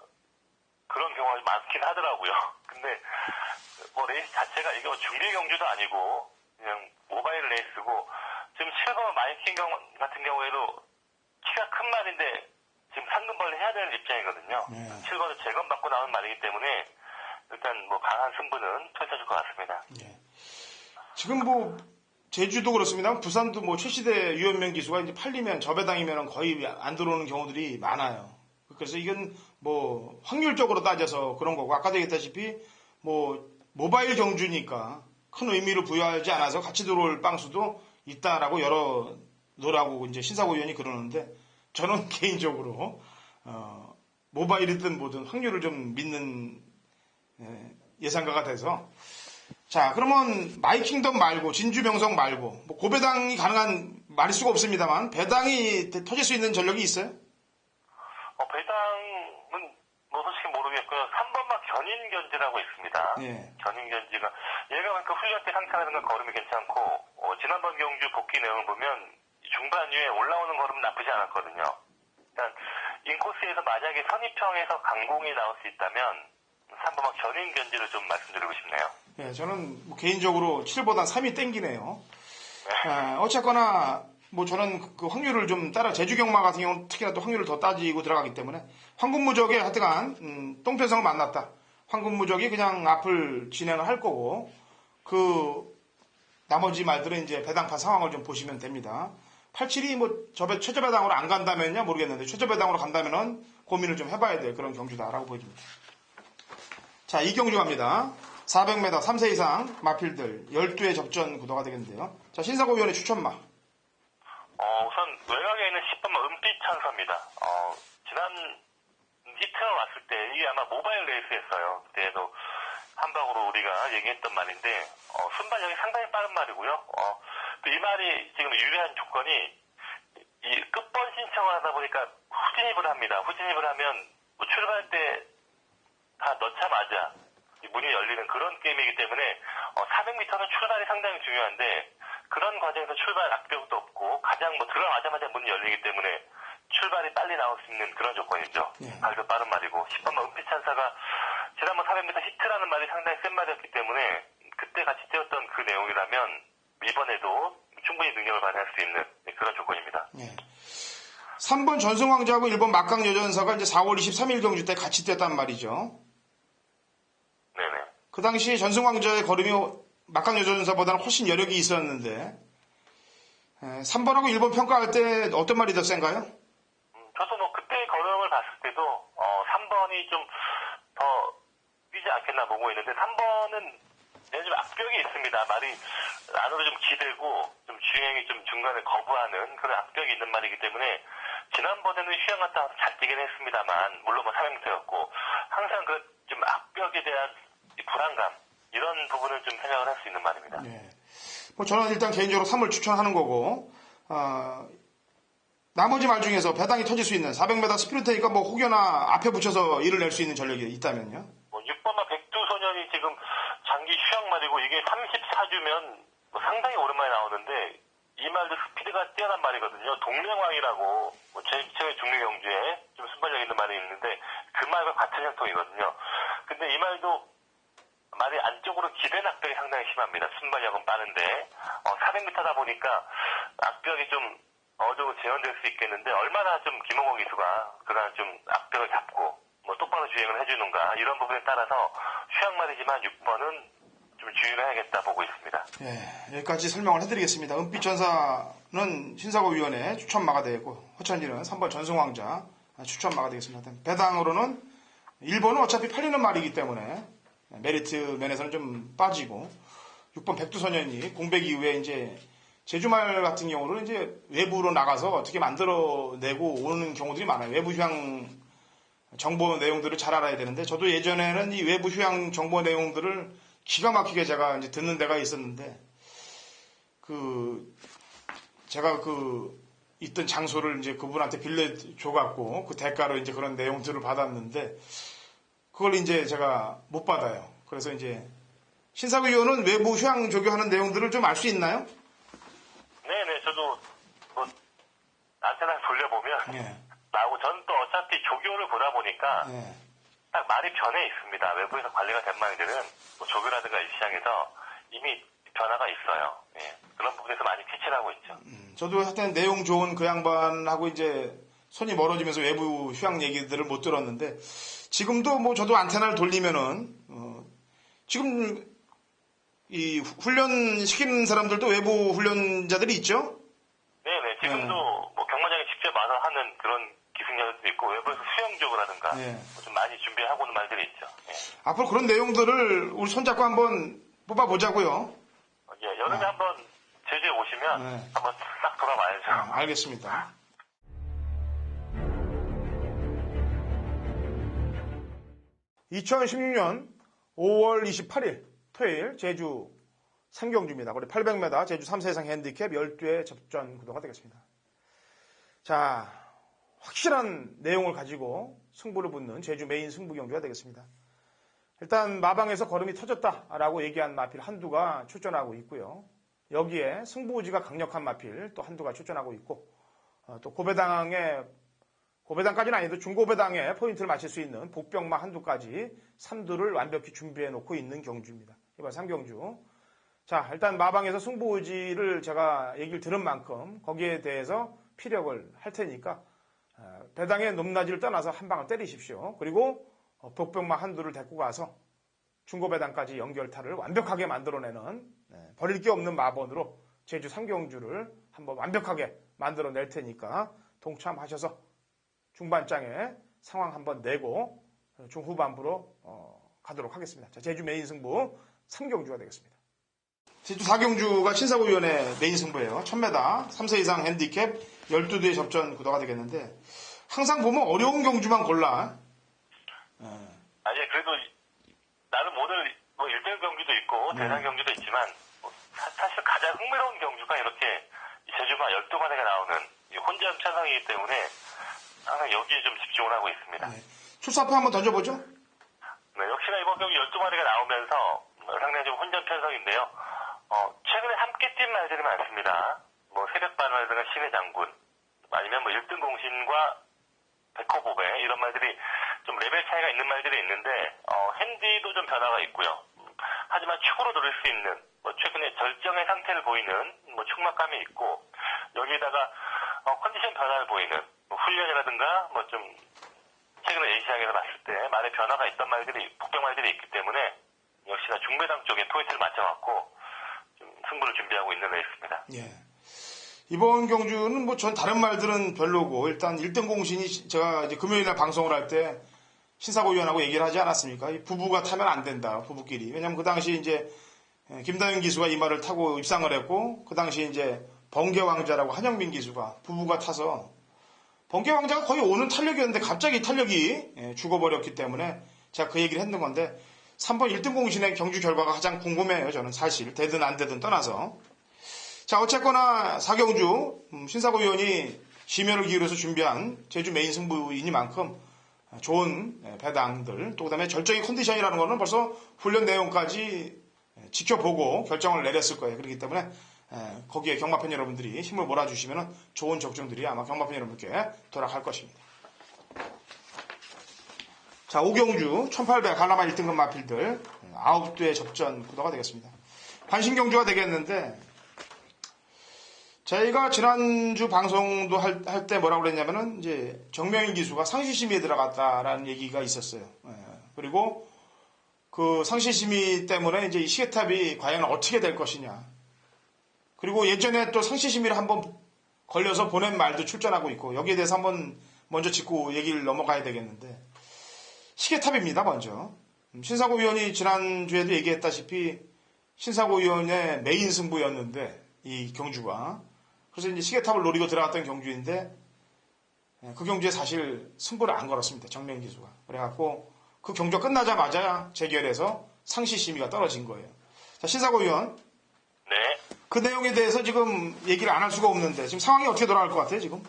그런 경우가 많긴 하더라고요. 근데 뭐 레이스 자체가 이게 중계 경주도 아니고 그냥 모바일 레이스고 지금 실버 마이킹 같은 경우에도 키가 큰 말인데 지금 상금벌레 해야 되는 입장이거든요. 네. 실버도 재검받고 나온 말이기 때문에 일단 뭐 강한 승부는 펼쳐질 것 같습니다. 네. 지금 뭐 제주도 그렇습니다. 부산도 뭐 최시대 유연명 기수가 이제 팔리면 저배당이면 거의 안 들어오는 경우들이 많아요. 그래서 이건 뭐 확률적으로 따져서 그런 거고 아까도 얘기했다시피 뭐 모바일 경주니까 큰 의미를 부여하지 않아서 같이 들어올 빵수도 있다라고 여러 노라고 이제 신사고 의원이 그러는데 저는 개인적으로 모바일이든 뭐든 확률을 좀 믿는 예상가가 돼서 자 그러면 마이킹덤 말고 진주명성 말고 뭐 고배당이 가능한 말일 수가 없습니다만 배당이 터질 수 있는 전력이 있어요? 배당은 뭐 솔직히 모르겠고요. 3번막 견인견지라고 있습니다. 예. 견인견지가 얘가 그러니까 훈련 때 상승하는 건 걸음이 괜찮고 지난번 경주 복귀 내용을 보면 중반 이후에 올라오는 걸음은 나쁘지 않았거든요. 일단 인코스에서 만약에 선입평에서 강공이 나올 수 있다면 3번막 견인견지를 좀 말씀드리고 싶네요. 예, 저는 뭐 개인적으로 7보다 3이 땡기네요. 어쨌거나 뭐 저는 그 확률을 좀 따라 제주경마 같은 경우는 특히나 또 확률을 더 따지고 들어가기 때문에 황금무적에 하여튼간 똥편성을 만났다. 황금무적이 그냥 앞을 진행을 할 거고 그 나머지 말들은 이제 배당판 상황을 좀 보시면 됩니다. 87이 뭐 최저배당으로 안 간다면요 모르겠는데 최저배당으로 간다면은 고민을 좀 해봐야 될 그런 경주다라고 보여집니다. 자, 이 경주 갑니다. 400m 3세 이상 마필들 12회 접전 구도가 되겠는데요. 자, 신사고 위원의 추천마. 우선 외곽에 있는 10번만 은빛 찬사입니다. 지난 히트가 왔을 때 이게 아마 모바일 레이스였어요. 그때도 한 방으로 우리가 얘기했던 말인데 순발력이 상당히 빠른 말이고요. 이 말이 지금 유리한 조건이 이 끝번 신청을 하다 보니까 후진입을 합니다. 후진입을 하면 뭐 출발 때 다 넣자마자 문이 열리는 그런 게임이기 때문에 400m는 출발이 상당히 중요한데 그런 과정에서 출발 악벽도 없고 가장 뭐 들어가자마자 문이 열리기 때문에 출발이 빨리 나올 수 있는 그런 조건이죠. 발도 빠른 말이고 10번만 은빛 찬사가 지난번 400m 히트라는 말이 상당히 센 말이었기 때문에 그때 같이 뛰었던 그 내용이라면 이번에도 충분히 능력을 발휘할 수 있는 그런 조건입니다. 네. 3번 전승왕자하고 1번 막강여전사가 이제 4월 23일 경주 때 같이 뛰었단 말이죠. 네네. 그 당시 전승왕자의 걸음이 막강여전사보다는 훨씬 여력이 있었는데 3번하고 1번 평가할 때 어떤 말이 더 센가요? 저도 뭐 그때 걸음을 봤을 때도 3번이 좀 더 뛰지 않겠나 보고 있는데 3번은 좀 악벽이 있습니다. 말이 안으로 좀 기대고 좀 주행이 좀 중간에 거부하는 그런 악벽이 있는 말이기 때문에 지난번에는 휴양 갔다 와서 잘 뛰긴 했습니다만 물론 뭐 400m였고 항상 그 좀 악벽에 대한 불안감 이런 부분을 좀 생각을 할 수 있는 말입니다. 네. 뭐 저는 일단 개인적으로 3을 추천하는 거고 나머지 말 중에서 배당이 터질 수 있는 400m 스프린터니까 뭐 혹여나 앞에 붙여서 일을 낼 수 있는 전력이 있다면요? 뭐 6번마 백두소년이 지금 장기 휴양 말이고 이게 34주면 뭐 상당히 오랜만에 나오는데 이 말도 스피드가 뛰어난 말이거든요. 동맹왕이라고 뭐 최근 중류 경주에 좀 순발력 있는 말이 있는데 그 말과 같은 형통이거든요. 근데 이 말도 말이 안쪽으로 기댄 악벽이 상당히 심합니다. 순발력은 빠른데 400m다 보니까 악벽이 좀 어느 정도 재현될 수 있겠는데 얼마나 좀 김홍건 기수가 그간 좀 악벽을 잡고 뭐 똑바로 주행을 해주는가 이런 부분에 따라서 휴양 말이지만 6번은 좀 주의를 해야겠다 보고 있습니다. 네, 여기까지 설명을 해드리겠습니다. 은빛전사는 신사고위원회 추천마가 되겠고 허천이는 3번 전승왕자 추천마가 되겠습니다. 배당으로는 1번은 어차피 팔리는 말이기 때문에 메리트 면에서는 좀 빠지고 6번 백두소년이 공백 이후에 이제 제주말 같은 경우는 이제 외부로 나가서 어떻게 만들어내고 오는 경우들이 많아요. 외부 휴양 정보 내용들을 잘 알아야 되는데 저도 예전에는 이 외부 휴양 정보 내용들을 기가 막히게 제가 이제 듣는 데가 있었는데 제가 있던 장소를 이제 그분한테 빌려줘갖고 그 대가로 이제 그런 내용들을 받았는데 그걸 이제 제가 못 받아요. 그래서 이제 신사구 의원은 외부 휴양 조교하는 내용들을 좀 알 수 있나요? 네네, 저도 뭐 안테나 돌려보면 나오고 저는 또 어차피 조교를 보다 보니까 딱 말이 변해 있습니다. 외부에서 관리가 된 말들은 뭐 조교라든가 이 시장에서 이미 변화가 있어요. 예. 그런 부분에서 많이 캐치를 하고 있죠. 저도 하여튼 내용 좋은 그 양반하고 이제 손이 멀어지면서 외부 휴양 얘기들을 못 들었는데 지금도 뭐 저도 안테나를 돌리면은 지금 이 훈련 시키는 사람들도 외부 훈련자들이 있죠? 네네. 지금도 뭐 경마장에 직접 와서 하는 그런 기승자들도 있고 외부에서 수영적으로라든가 좀 많이 준비하고 오는 말들이 있죠. 예. 앞으로 그런 내용들을 우리 손잡고 한번 뽑아보자고요. 예, 여름에 한번 제주에 오시면 한번 싹 돌아봐야죠. 알겠습니다. (2016년 5월 28일) 토요일 제주 상경주입니다. 우리 800m 제주 3세 이상 핸디캡 12회 접전 구도가 되겠습니다. 자, 확실한 내용을 가지고 승부를 붙는 제주 메인 승부 경주가 되겠습니다. 일단 마방에서 걸음이 터졌다라고 얘기한 마필 한두가 출전하고 있고요. 여기에 승부지가 강력한 마필 또 한두가 출전하고 있고 또 고배당까지는 아니도 중고배당에 포인트를 맞출 수 있는 복병마 한두까지 3두를 완벽히 준비해 놓고 있는 경주입니다. 이번 3경주. 자, 일단 마방에서 승부지를 제가 얘기를 들은 만큼 거기에 대해서 피력을 할 테니까 배당의 높낮이를 떠나서 한 방을 때리십시오. 그리고 복병마 한두를 데리고 가서 중고배당까지 연결타를 완벽하게 만들어내는 버릴 게 없는 마번으로 제주 3경주를 한번 완벽하게 만들어낼 테니까 동참하셔서 중반장에 상황 한번 내고 중후반부로 가도록 하겠습니다. 자, 제주 메인 승부 3경주가 되겠습니다. 제주 4경주가 신사고위원회 메인 승부예요. 1000m 3세 이상 핸디캡 12두의 접전 구도가 되겠는데 항상 보면 어려운 경주만 골라. 아니 그래도 나는 오늘 뭐 1등 경기도 있고 대상 경기도 있지만 사실 가장 흥미로운 경주가 이렇게 제주가 12마리가 나오는 혼잡 차상이기 때문에 항상 여기에 좀 집중을 하고 있습니다. 출사표 한번 던져보죠. 네, 역시나 이번 경기 12마리가 나오면서 상당히 좀 혼잡 편성인데요. 최근에 함께 뛴 말들이 많습니다. 뭐 새벽반이라든가 신의 장군 아니면 뭐 1등 공신과 백호보배 이런 말들이 좀 레벨 차이가 있는 말들이 있는데 핸디도 좀 변화가 있고요. 하지만 축으로 노릴 수 있는 뭐 최근에 절정의 상태를 보이는 뭐 축막감이 있고 여기에다가 컨디션 변화를 보이는 뭐 훈련이라든가 뭐 좀 최근에 A시장에서 봤을 때 많은 변화가 있던 말들이 복병 말들이 있기 때문에 역시나 중배당 쪽에 포인트를 맞춰갖고 좀 승부를 준비하고 있는 레이스입니다. 예. 이번 경주는 뭐 전 다른 말들은 별로고 일단 1등 공신이 제가 이제 금요일날 방송을 할 때 신사고위원하고 얘기를 하지 않았습니까? 부부가 타면 안 된다, 부부끼리. 왜냐면 그 당시 이제 김다현 기수가 이 말을 타고 입상을 했고 그 당시 이제 번개왕자라고 한영민 기수가 부부가 타서 번개왕자가 거의 오는 탄력이었는데 갑자기 탄력이 죽어버렸기 때문에 제가 그 얘기를 했는 건데 3번 1등 공신의 경주 결과가 가장 궁금해요. 저는 사실 되든 안 되든 떠나서. 자, 어쨌거나 4경주 신사고위원이 심혈을 기울여서 준비한 제주 메인 승부이니만큼 좋은 배당들 또 그다음에 절정의 컨디션이라는 거는 벌써 훈련 내용까지 지켜보고 결정을 내렸을 거예요. 그렇기 때문에 거기에 경마팬 여러분들이 힘을 몰아주시면 좋은 적중들이 아마 경마팬 여러분께 돌아갈 것입니다. 자, 5경주 1800 갈라마 1등급 마필들 9두의 접전 구도가 되겠습니다. 관심경주가 되겠는데 저희가 지난주 방송도 할 때 뭐라고 그랬냐면은 이제 정명인 기수가 상시심의에 들어갔다라는 얘기가 있었어요. 그리고 그 상시심의 때문에 이제 이 시계탑이 과연 어떻게 될 것이냐. 그리고 예전에 또 상시심의를 한번 걸려서 보낸 말도 출전하고 있고 여기에 대해서 한번 먼저 짚고 얘기를 넘어가야 되겠는데 시계탑입니다. 먼저 신사고위원이 지난주에도 얘기했다시피 신사고위원의 메인 승부였는데 이 경주가 그래서 이제 시계탑을 노리고 들어갔던 경주인데 그 경주에 사실 승부를 안 걸었습니다. 정명 기수가. 그래갖고 그 경주가 끝나자마자 재결해서 상시심의가 떨어진 거예요. 자, 신사고위원. 네. 그 내용에 대해서 지금 얘기를 안 할 수가 없는데 지금 상황이 어떻게 돌아갈 것 같아요, 지금?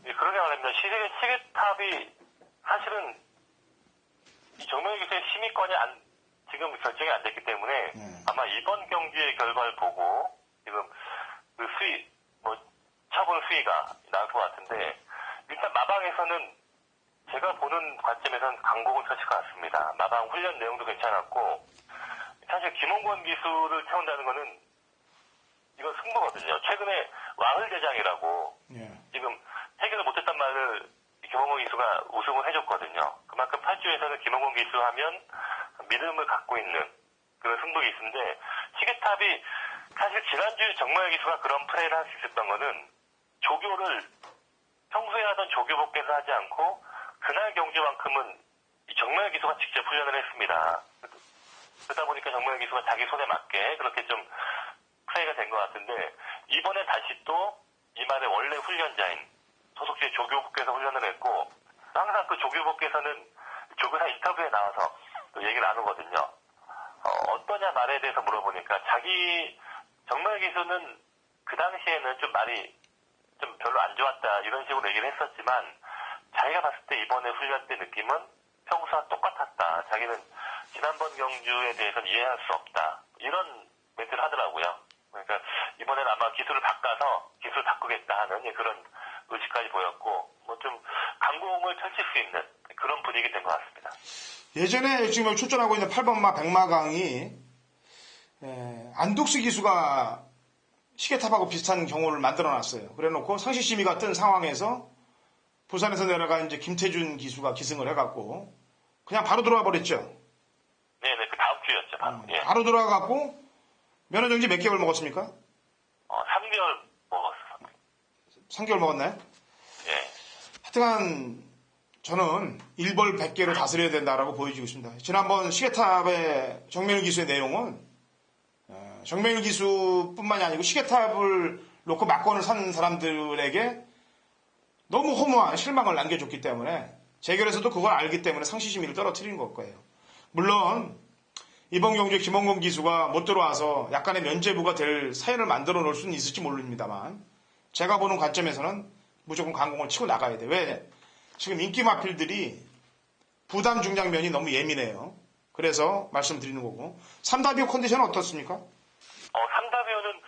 네, 그러게 말입니다. 시계탑이 사실은 이 정명 기수의 심의권이 지금 결정이 안 됐기 때문에 아마 이번 경기의 결과를 보고 지금 그 처분 수위가 나올 것 같은데 일단 마방에서는 제가 보는 관점에서는 강복은 펼칠 것 같습니다. 마방 훈련 내용도 괜찮았고 사실 김홍권 기수를 태운다는 거는 이건 승부거든요. 최근에 와흘대장이라고 예. 지금 해결을 못했단 말을 김원공 기수가 우승을 해줬거든요. 그만큼 8주에서는 김원공 기수 하면 믿음을 갖고 있는 그런 승부 기수인데, 시계탑이 사실 지난주에 정모현 기수가 그런 플레이를 할 수 있었던 거는 조교를 평소에 하던 조교복에서 하지 않고 그날 경주만큼은 정모현 기수가 직접 훈련을 했습니다. 그러다 보니까 정모현 기수가 자기 손에 맞게 그렇게 좀 플레이가 된 것 같은데, 이번에 다시 또 이말의 원래 훈련자인 소속주의 조교복에서 훈련을 했고, 항상 그 조교복에서는 조교사 인터뷰에 나와서 또 얘기를 나누거든요. 어떠냐 말에 대해서 물어보니까 자기 정모현 기수는 그 당시에는 좀 말이 좀 별로 안 좋았다 이런 식으로 얘기를 했었지만, 자기가 봤을 때 이번에 훈련 때 느낌은 평소와 똑같았다. 자기는 지난번 경주에 대해서는 이해할 수 없다. 이런 멘트를 하더라고요. 그러니까 이번에는 아마 기술을 바꾸겠다 하는 그런 의식까지 보였고, 뭐 좀 강공을 펼칠 수 있는 그런 분위기 된 것 같습니다. 예전에 지금 출전하고 있는 8번마 백마강이 안독수 기수가 시계탑하고 비슷한 경우를 만들어놨어요. 그래놓고 상시심의가 뜬 상황에서 부산에서 내려간 이제 김태준 기수가 기승을 해갖고 그냥 바로 들어와 버렸죠. 네네, 그 다음 주였죠. 바로. 예. 바로 들어와갖고 면허정지 몇 개월 먹었습니까? 3개월 먹었어. 3개월 먹었나요? 예. 하여튼간 저는 일벌 100개로 다스려야 된다라고 보여지고 있습니다. 지난번 시계탑의 정명일 기수의 내용은 정명일 기수뿐만이 아니고 시계탑을 놓고 막건을 산 사람들에게 너무 허무한 실망을 남겨줬기 때문에 재결에서도 그걸 알기 때문에 상시심의를 떨어뜨린 걸 거예요. 물론 이번 경주에 김원공 기수가 못 들어와서 약간의 면죄부가 될 사연을 만들어 놓을 수는 있을지 모릅니다만, 제가 보는 관점에서는 무조건 강공을 치고 나가야 돼. 왜? 지금 인기 마필들이 부담 중장면이 너무 예민해요. 그래서 말씀드리는 거고. 삼다비오 컨디션은 어떻습니까? 삼다비오는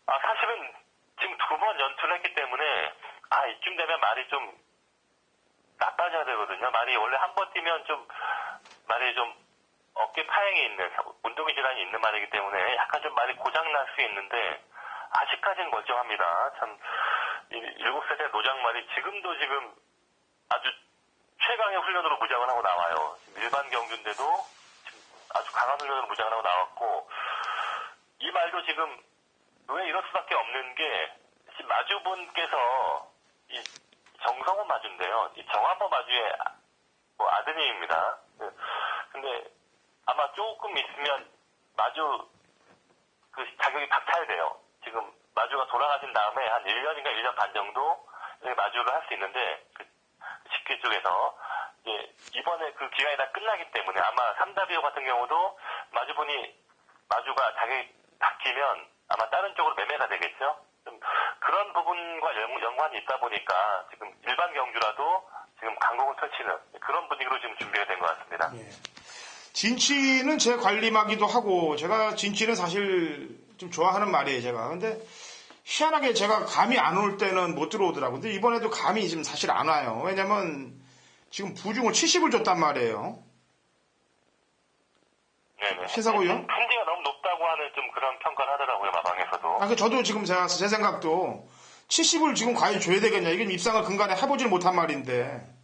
사실은 지금 2번 연투를 했기 때문에 이쯤 되면 말이 좀 나빠져야 되거든요. 말이 원래 한 번 뛰면 좀 말이 좀 어깨 파행이 있는 운동의 질환이 있는 말이기 때문에 약간 좀 말이 고장날 수 있는데, 아직까지는 멀쩡합니다. 참 7세대 노장말이 지금도 지금 아주 최강의 훈련으로 무장을 하고 나와요. 일반 경주인데도 지금 아주 강한 훈련으로 무장을 하고 나왔고, 이 말도 지금 왜 이럴 수밖에 없는 게, 지금 마주분께서 이 정성훈 마주인데요. 이 정한보 마주의 아드님입니다. 근데 아마 조금 있으면 마주 그 자격이 박탈돼요. 지금 마주가 돌아가신 다음에 한 1년인가 1년 반 정도 마주를 할 수 있는데, 그 직계 쪽에서 이번에 그 기간이 다 끝나기 때문에 아마 삼다비오 같은 경우도 마주가 자격이 바뀌면 아마 다른 쪽으로 매매가 되겠죠. 좀 그런 부분과 연관이 있다 보니까 지금 일반 경주라도 지금 강공을 펼치는 그런 분위기로 지금 준비가 된 것 같습니다. 예. 진치는 제 관리마기도 하고, 제가 진치는 사실 좀 좋아하는 말이에요, 제가. 근데 희한하게 제가 감이 안 올 때는 못 들어오더라고요. 근데 이번에도 감이 지금 사실 안 와요. 왜냐면 지금 부중을 70을 줬단 말이에요. 네네. 신사고요? 품질가 너무 높다고 하는 좀 그런 평가를 하더라고요, 마방에서도. 저도 지금 제 생각도 70을 지금 과연 줘야 되겠냐. 이게 입상을 근간에 해보질 못한 말인데.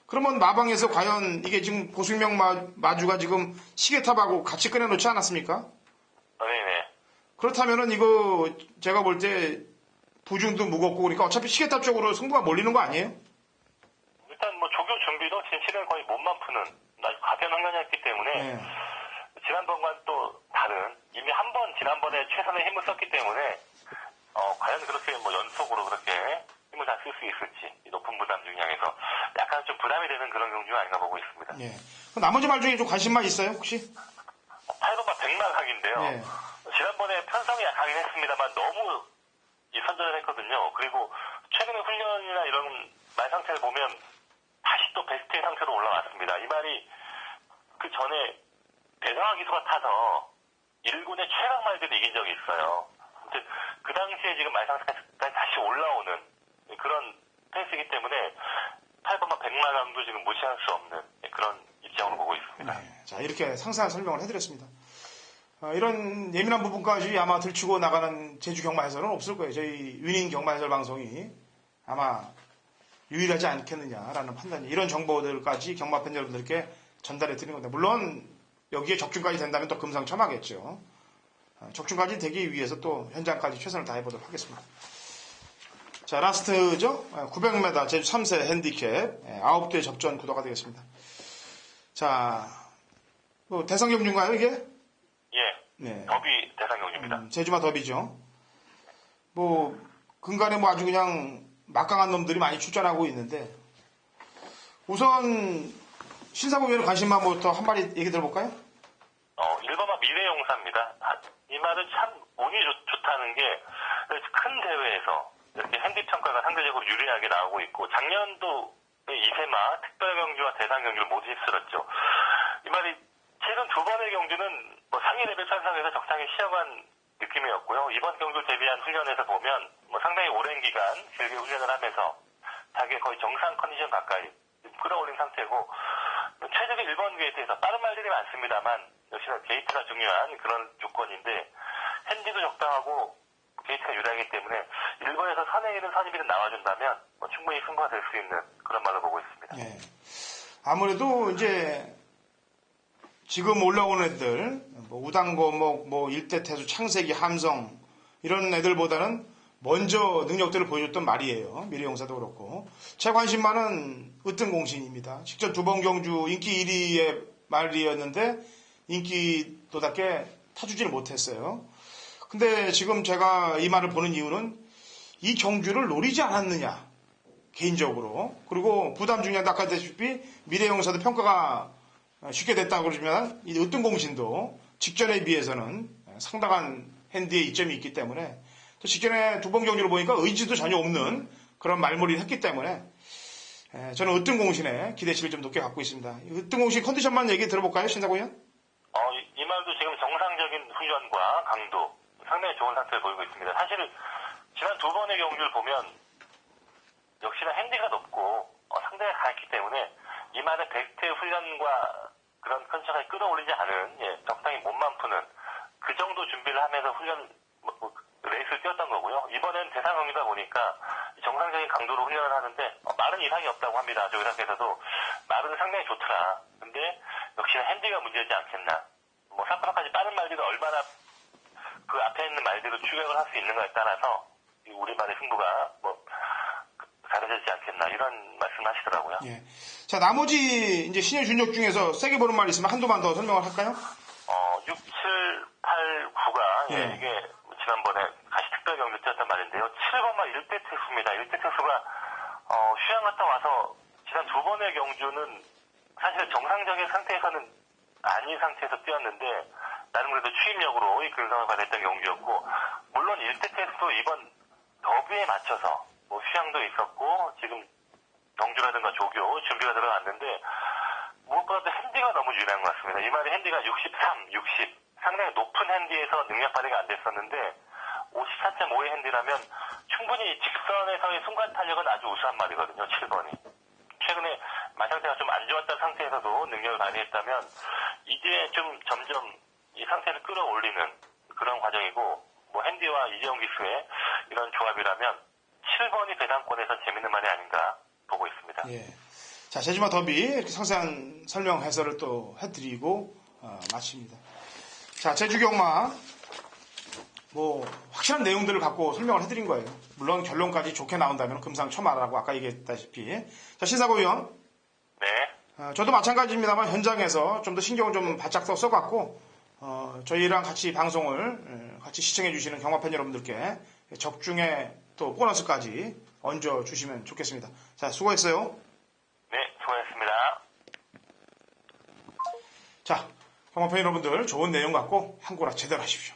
그러면 마방에서 과연 이게 지금 고승명 마주가 지금 시계탑하고 같이 꺼내놓지 않았습니까? 네네. 그렇다면은 이거 제가 볼 때 부중도 무겁고 그러니까 어차피 시계탑 쪽으로 승부가 몰리는 거 아니에요? 일단 뭐 조교 준비도 진실은 거의 몸만 푸는 아주 가벼운 훈련이었기 때문에 네. 지난번과는 또 다른, 이미 한 번 지난번에 최선의 힘을 썼기 때문에 과연 그렇게 뭐 연속으로 그렇게 힘을 다 쓸 수 있을지, 이 높은 부담 중량에서 약간 좀 부담이 되는 그런 경주가 아닌가 보고 있습니다. 예. 나머지 말 중에 좀 관심만 있어요 혹시? 8번마 백마각인데요. 예. 지난번에 편성이 약하긴 했습니다만 너무 선전을 했거든요. 그리고 최근에 훈련이나 이런 말 상태를 보면 다시 또 베스트의 상태로 올라왔습니다. 이 말이 그 전에 배성환 기수가 타서 1군의 최강 말들을 이긴 적이 있어요. 아무튼 그 당시에 지금 말 상태까지 다시 올라오는 그런 페이스이기 때문에 8번마 백마강도 지금 무시할 수 없는 그런 입장으로 보고 있습니다. 네. 자, 이렇게 상세한 설명을 해드렸습니다. 이런 예민한 부분까지 아마 들추고 나가는 제주 경마 해설은 없을 거예요. 저희 위닝 경마 해설 방송이 아마 유일하지 않겠느냐라는 판단이 이런 정보들까지 경마 팬 여러분들께 전달해 드리는 건데 물론 여기에 적중까지 된다면 또 금상첨화겠죠. 적중까지 되기 위해서 또 현장까지 최선을 다해보도록 하겠습니다. 자, 라스트죠. 900m 제주 3세 핸디캡 9대 접전 구도가 되겠습니다. 자, 대상 경주인가요 이게? 예. 네. 더비 대상 경주입니다. 제주마 더비죠. 근간에 아주 그냥 막강한 놈들이 많이 출전하고 있는데 우선 신사공연에 관심만부터 한 마디 얘기 들어볼까요? 1번마 미래용사입니다. 이 말은 참 운이 좋다는 게 큰 대회에서 이렇게 핸디 평가가 상대적으로 유리하게 나오고 있고 작년도 이세마 특별경주와 대상경주를 모두 휩쓸었죠. 이 말이 최근 두 번의 경주는 상위 레벨 편성에서 적당히 쉬어간 느낌이었고요. 이번 경주 대비한 훈련에서 보면 상당히 오랜 기간 길게 훈련을 하면서 자기의 거의 정상 컨디션 가까이 끌어올린 상태고 최적의 1번 게이트에서 빠른 말들이 많습니다만 역시나 게이트가 중요한 그런 조건인데 핸디도 적당하고 게이트가 유리하기 때문에 1번에서 선행이든 선입이든 나와준다면 충분히 승부가 될 수 있는 그런 말로 보고 있습니다. 네. 아무래도 이제 지금 올라오는 애들 우당고목, 일대태수, 창세기, 함성 이런 애들보다는 먼저 능력들을 보여줬던 말이에요. 미래용사도 그렇고 제 관심만은 으뜸공신입니다. 직전 두 번 경주 인기 1위의 말이었는데 인기도답게 타주지를 못했어요. 근데 지금 제가 이 말을 보는 이유는 이 경주를 노리지 않았느냐 개인적으로 그리고 부담 중요한데 아까 다시피 미래용사도 평가가 쉽게 됐다고 그러시면 이 으뜸공신도 직전에 비해서는 상당한 핸디의 이점이 있기 때문에 또 직전에 두 번 경주를 보니까 의지도 전혀 없는 그런 말머리를 했기 때문에 저는 으뜸공신의 기대치를 좀 높게 갖고 있습니다. 으뜸공신 컨디션만 얘기 들어볼까요, 신사고위원? 이 말도 지금 정상적인 훈련과 강도 상당히 좋은 상태를 보이고 있습니다. 사실 지난 두 번의 경주를 보면 역시나 핸디가 높고 상당히 강했기 때문에 이 말은 벨트의 훈련과 그런 컨디션을 끌어올리지 않은 적당히 몸만 푸는 그 정도 준비를 하면서 훈련 레이스를 뛰었던 거고요. 이번엔 대상 경기다 보니까 정상적인 강도로 훈련을 하는데 말은 이상이 없다고 합니다. 저희 상태에서도 말은 상당히 좋더라. 근데 역시나 핸디가 문제지 않겠나. 사프로까지 빠른 말들이 얼마나 그 앞에 있는 말들을 추격을 할 수 있는가에 따라서 우리말의 승부가 다르지 않겠나 이런 말씀을 하시더라고요. 예. 자, 나머지 이제 신의 준력 중에서 세게 보는 말 있으면 한두만 더 설명을 할까요? 6, 7, 8, 9가 이게 지난번에 가시 특별 경주 뛰었단 말인데요. 7번만 1대 태수입니다. 1대 태수가 휴양 갔다 와서 지난 두 번의 경주는 사실 정상적인 상태에서는 아닌 상태에서 뛰었는데 나름 그래도 추임력으로 이 근성을 받았던 경주였고 물론 1대 태수도 이번 더비에 맞춰서 휴양도 있었고 지금 경주라든가 조교 준비가 들어갔는데 무엇보다도 핸디가 너무 유리한 것 같습니다. 이 말이 핸디가 63, 60 상당히 높은 핸디에서 능력 발휘가 안 됐었는데 54.5의 핸디라면 충분히 직선에서의 순간 탄력은 아주 우수한 말이거든요. 7번이. 최근에 마상태가 좀 안 좋았던 상태에서도 능력을 발휘했다면 이제 좀 점점 이 상태를 끌어올리는 그런 과정이고 핸디와 이재용 기수의 이런 조합이라면 7번이 배당권에서 재밌는 말이 아닌가 보고 있습니다. 예. 자, 제주마 더비 이렇게 상세한 설명 해설을 또 해드리고 마칩니다. 자, 제주경마 확실한 내용들을 갖고 설명을 해드린 거예요. 물론 결론까지 좋게 나온다면 금상첨화라고 아까 얘기했다시피. 자, 신사고위원. 네. 저도 마찬가지입니다만 현장에서 좀 더 신경을 좀 바짝 써갖고 저희랑 같이 방송을 같이 시청해 주시는 경마팬 여러분들께 적중에 또 보너스까지 얹어 주시면 좋겠습니다. 자, 수고했어요. 네, 수고했습니다. 자, 경마팬 여러분들 좋은 내용 갖고 한고라 제대로 하십시오.